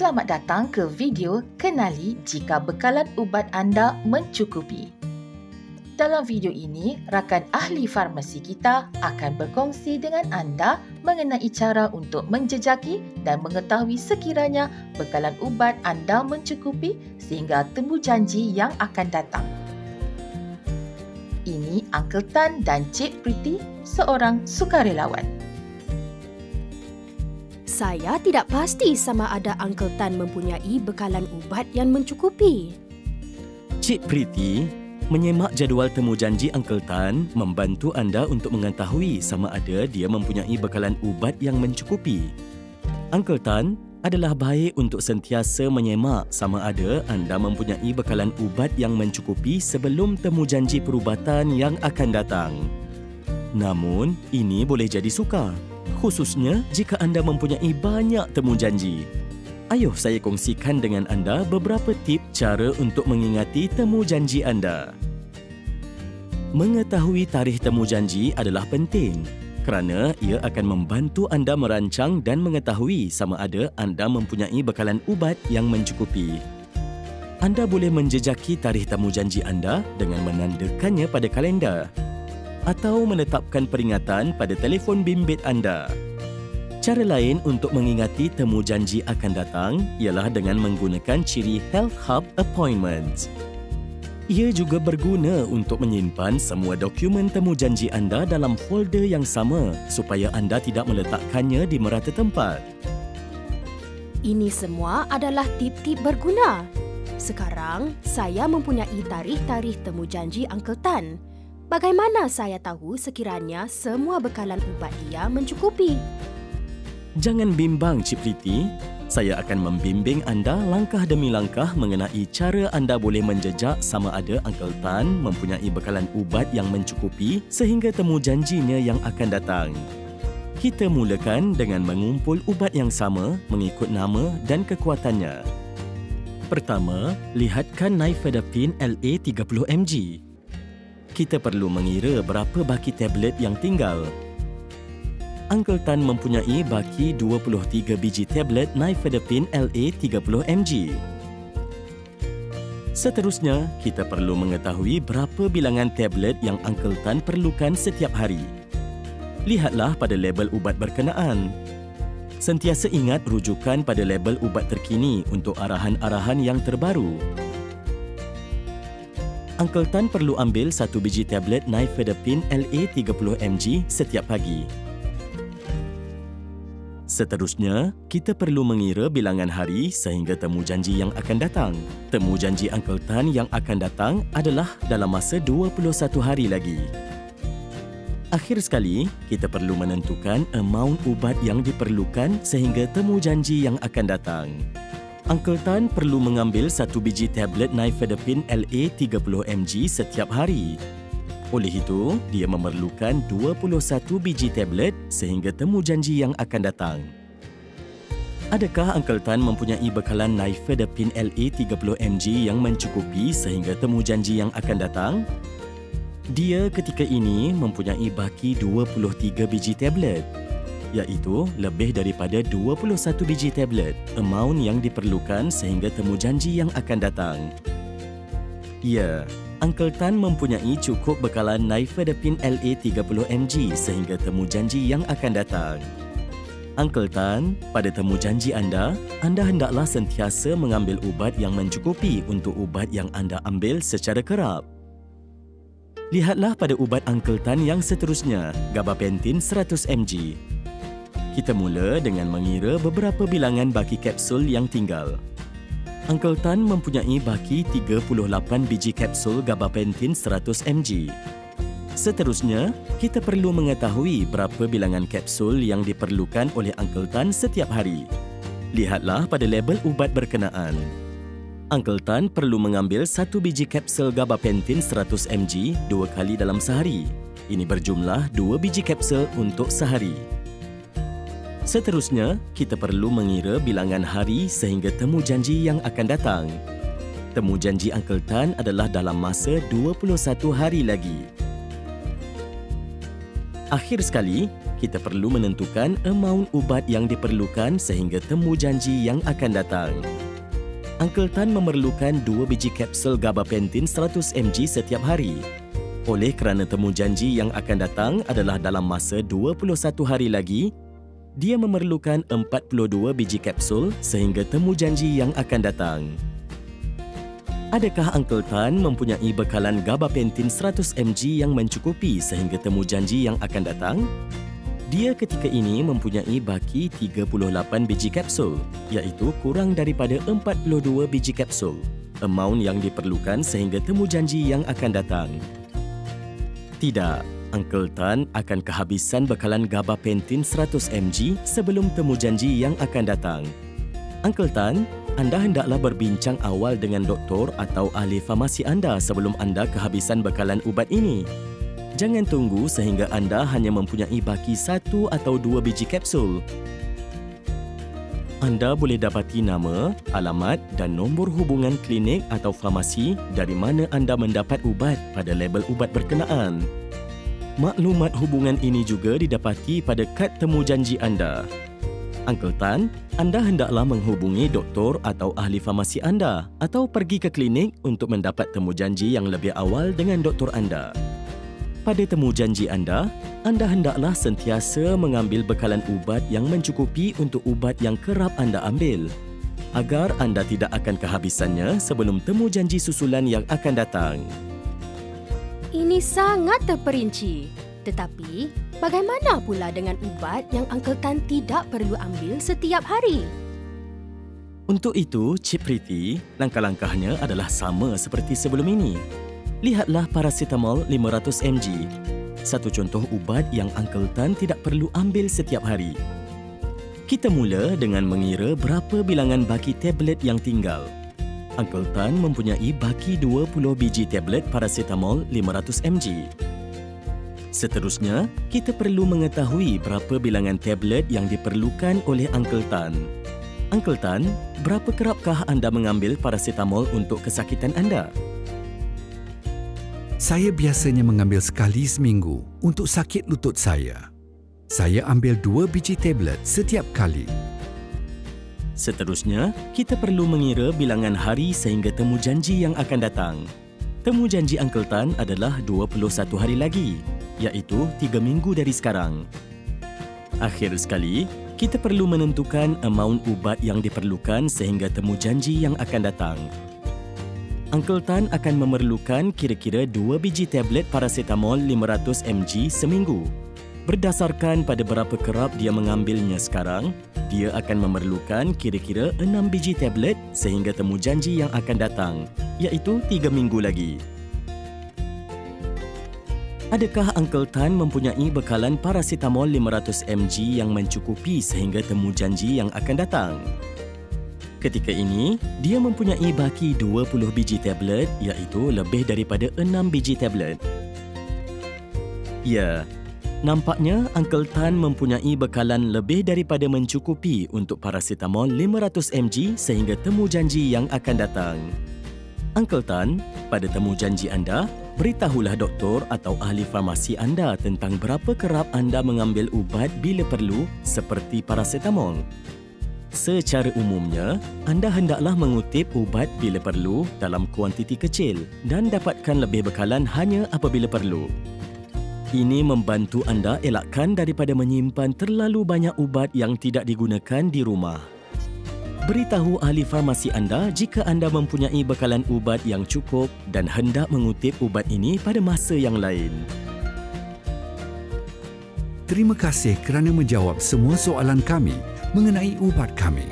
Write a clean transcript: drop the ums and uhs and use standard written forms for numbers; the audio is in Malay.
Selamat datang ke video Kenali jika bekalan ubat anda mencukupi. Dalam video ini, rakan ahli farmasi kita akan berkongsi dengan anda mengenai cara untuk menjejaki dan mengetahui sekiranya bekalan ubat anda mencukupi sehingga temu janji yang akan datang. Ini Uncle Tan dan Cik Priti, seorang sukarelawan. Saya tidak pasti sama ada Uncle Tan mempunyai bekalan ubat yang mencukupi. Cik Priti, menyemak jadual temu janji Uncle Tan membantu anda untuk mengetahui sama ada dia mempunyai bekalan ubat yang mencukupi. Uncle Tan adalah baik untuk sentiasa menyemak sama ada anda mempunyai bekalan ubat yang mencukupi sebelum temu janji perubatan yang akan datang. Namun, ini boleh jadi sukar, khususnya jika anda mempunyai banyak temu janji. Ayuh saya kongsikan dengan anda beberapa tip cara untuk mengingati temu janji anda. Mengetahui tarikh temu janji adalah penting kerana ia akan membantu anda merancang dan mengetahui sama ada anda mempunyai bekalan ubat yang mencukupi. Anda boleh menjejaki tarikh temu janji anda dengan menandakannya pada kalender atau menetapkan peringatan pada telefon bimbit anda. Cara lain untuk mengingati temu janji akan datang ialah dengan menggunakan ciri Health Hub Appointments. Ia juga berguna untuk menyimpan semua dokumen temu janji anda dalam folder yang sama supaya anda tidak meletakkannya di merata tempat. Ini semua adalah tip-tip berguna. Sekarang, saya mempunyai tarikh-tarikh temu janji Uncle Tan. Bagaimana saya tahu sekiranya semua bekalan ubat dia mencukupi? Jangan bimbang, Cik Priti. Saya akan membimbing anda langkah demi langkah mengenai cara anda boleh menjejak sama ada Uncle Tan mempunyai bekalan ubat yang mencukupi sehingga temu janjinya yang akan datang. Kita mulakan dengan mengumpul ubat yang sama mengikut nama dan kekuatannya. Pertama, lihatkan Nifedipine LA 30mg. Kita perlu mengira berapa baki tablet yang tinggal. Uncle Tan mempunyai baki 23 biji tablet Nifedipine LA 30mg. Seterusnya, kita perlu mengetahui berapa bilangan tablet yang Uncle Tan perlukan setiap hari. Lihatlah pada label ubat berkenaan. Sentiasa ingat rujukan pada label ubat terkini untuk arahan-arahan yang terbaru. Uncle Tan perlu ambil 1 biji tablet Nifedipine LA 30mg setiap pagi. Seterusnya, kita perlu mengira bilangan hari sehingga temu janji yang akan datang. Temu janji Uncle Tan yang akan datang adalah dalam masa 21 hari lagi. Akhir sekali, kita perlu menentukan amaun ubat yang diperlukan sehingga temu janji yang akan datang. Uncle Tan perlu mengambil 1 biji tablet Nifedipine LA 30mg setiap hari. Oleh itu, dia memerlukan 21 biji tablet sehingga temu janji yang akan datang. Adakah Uncle Tan mempunyai bekalan Nifedipine LA 30mg yang mencukupi sehingga temu janji yang akan datang? Dia ketika ini mempunyai baki 23 biji tablet, iaitu lebih daripada 21 biji tablet, amaun yang diperlukan sehingga temu janji yang akan datang. Ya, Uncle Tan mempunyai cukup bekalan Nifedipine LA 30mg sehingga temu janji yang akan datang. Uncle Tan, pada temu janji anda hendaklah sentiasa mengambil ubat yang mencukupi untuk ubat yang anda ambil secara kerap. Lihatlah pada ubat Uncle Tan yang seterusnya, Gabapentin 100mg. Kita mula dengan mengira beberapa bilangan baki kapsul yang tinggal. Uncle Tan mempunyai baki 38 biji kapsul Gabapentin 100mg. Seterusnya, kita perlu mengetahui berapa bilangan kapsul yang diperlukan oleh Uncle Tan setiap hari. Lihatlah pada label ubat berkenaan. Uncle Tan perlu mengambil 1 biji kapsul Gabapentin 100mg 2 kali dalam sehari. Ini berjumlah 2 biji kapsul untuk sehari. Seterusnya, kita perlu mengira bilangan hari sehingga temu janji yang akan datang. Temu janji Uncle Tan adalah dalam masa 21 hari lagi. Akhir sekali, kita perlu menentukan amaun ubat yang diperlukan sehingga temujanji yang akan datang. Uncle Tan memerlukan 2 biji kapsul gabapentin 100 mg setiap hari. Oleh kerana temujanji yang akan datang adalah dalam masa 21 hari lagi, dia memerlukan 42 biji kapsul sehingga temujanji yang akan datang. Adakah Uncle Tan mempunyai bekalan gabapentin 100 mg yang mencukupi sehingga temujanji yang akan datang? Dia ketika ini mempunyai baki 38 biji kapsul, iaitu kurang daripada 42 biji kapsul, amaun yang diperlukan sehingga temujanji yang akan datang. Tidak, Uncle Tan akan kehabisan bekalan gabapentin 100 mg sebelum temujanji yang akan datang. Uncle Tan, anda hendaklah berbincang awal dengan doktor atau ahli farmasi anda sebelum anda kehabisan bekalan ubat ini. Jangan tunggu sehingga anda hanya mempunyai baki 1 atau 2 biji kapsul. Anda boleh dapati nama, alamat dan nombor hubungan klinik atau farmasi dari mana anda mendapat ubat pada label ubat berkenaan. Maklumat hubungan ini juga didapati pada kad temujanji anda. Uncle Tan, anda hendaklah menghubungi doktor atau ahli farmasi anda atau pergi ke klinik untuk mendapat temujanji yang lebih awal dengan doktor anda. Pada temujanji anda hendaklah sentiasa mengambil bekalan ubat yang mencukupi untuk ubat yang kerap anda ambil, agar anda tidak akan kehabisannya sebelum temujanji susulan yang akan datang. Ini sangat terperinci. Tetapi, bagaimana pula dengan ubat yang Uncle Tan tidak perlu ambil setiap hari? Untuk itu, Cik Priti, langkah-langkahnya adalah sama seperti sebelum ini. Lihatlah paracetamol 500 mg. Satu contoh ubat yang Uncle Tan tidak perlu ambil setiap hari. Kita mula dengan mengira berapa bilangan baki tablet yang tinggal. Uncle Tan mempunyai baki 20 biji tablet paracetamol 500 mg. Seterusnya, kita perlu mengetahui berapa bilangan tablet yang diperlukan oleh Uncle Tan. Uncle Tan, berapa kerapkah anda mengambil paracetamol untuk kesakitan anda? Saya biasanya mengambil sekali seminggu untuk sakit lutut saya. Saya ambil 2 biji tablet setiap kali. Seterusnya, kita perlu mengira bilangan hari sehingga temujanji yang akan datang. Temujanji Uncle Tan adalah 21 hari lagi, iaitu 3 minggu dari sekarang. Akhir sekali, kita perlu menentukan amaun ubat yang diperlukan sehingga temujanji yang akan datang. Uncle Tan akan memerlukan kira-kira 2 biji tablet paracetamol 500 mg seminggu. Berdasarkan pada berapa kerap dia mengambilnya sekarang, dia akan memerlukan kira-kira 6 biji tablet sehingga temujanji yang akan datang, iaitu 3 minggu lagi. Adakah Uncle Tan mempunyai bekalan paracetamol 500 mg yang mencukupi sehingga temujanji yang akan datang? Ketika ini, dia mempunyai baki 20 biji tablet, iaitu lebih daripada 6 biji tablet. Ya, nampaknya Uncle Tan mempunyai bekalan lebih daripada mencukupi untuk paracetamol 500 mg sehingga temujanji yang akan datang. Uncle Tan, pada temujanji anda, beritahulah doktor atau ahli farmasi anda tentang berapa kerap anda mengambil ubat bila perlu seperti paracetamol. Secara umumnya, anda hendaklah mengutip ubat bila perlu dalam kuantiti kecil dan dapatkan lebih bekalan hanya apabila perlu. Ini membantu anda elakkan daripada menyimpan terlalu banyak ubat yang tidak digunakan di rumah. Beritahu ahli farmasi anda jika anda mempunyai bekalan ubat yang cukup dan hendak mengutip ubat ini pada masa yang lain. Terima kasih kerana menjawab semua soalan kami mengenai ubat kami.